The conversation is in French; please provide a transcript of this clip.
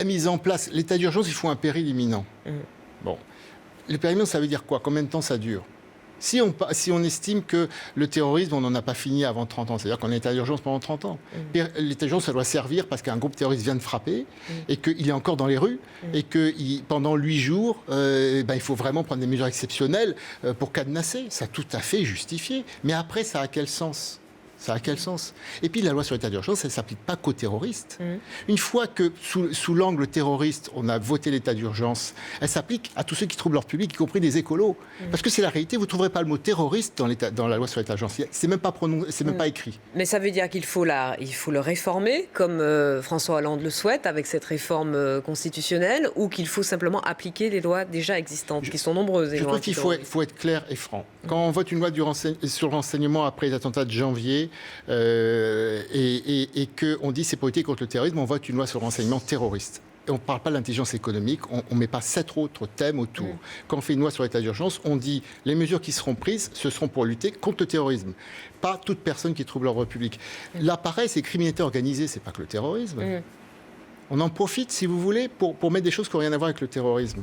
La mise en place, l'état d'urgence, il faut un péril imminent. Bon. Le péril imminent, ça veut dire quoi? Combien de temps ça dure? Si on estime que le terrorisme, on n'en a pas fini avant 30 ans, c'est-à-dire qu'on est en état d'urgence pendant 30 ans. L'état d'urgence, ça doit servir parce qu'un groupe terroriste vient de frapper et qu'il est encore dans les rues et que pendant 8 jours, il faut vraiment prendre des mesures exceptionnelles pour cadenasser. Ça a tout à fait justifié. Mais après, ça a quel sens? Ça a quel sens? Et puis la loi sur l'état d'urgence, elle ne s'applique pas qu'aux terroristes. Une fois que sous l'angle terroriste, on a voté l'état d'urgence, elle s'applique à tous ceux qui troublent l'ordre public, y compris des écolos. Parce que c'est la réalité, vous ne trouverez pas le mot terroriste dans la loi sur l'état d'urgence. C'est même pas prononcé, c'est même pas écrit. Mais ça veut dire qu'il faut le réformer, comme François Hollande le souhaite, avec cette réforme constitutionnelle, ou qu'il faut simplement appliquer les lois déjà existantes, qui sont nombreuses. Je trouve qu'il faut être clair et franc. Quand on vote une loi sur le renseignement après les attentats de janvier, et qu'on dit c'est pour lutter contre le terrorisme, on vote une loi sur le renseignement terroriste. Et on ne parle pas de l'intelligence économique, on ne met pas 7 autres thèmes autour. Quand on fait une loi sur l'état d'urgence, on dit les mesures qui seront prises, ce seront pour lutter contre le terrorisme. Pas toute personne qui trouble l'ordre public. Là, pareil, c'est criminalité organisée, c'est pas que le terrorisme. On en profite, si vous voulez, pour mettre des choses qui n'ont rien à voir avec le terrorisme.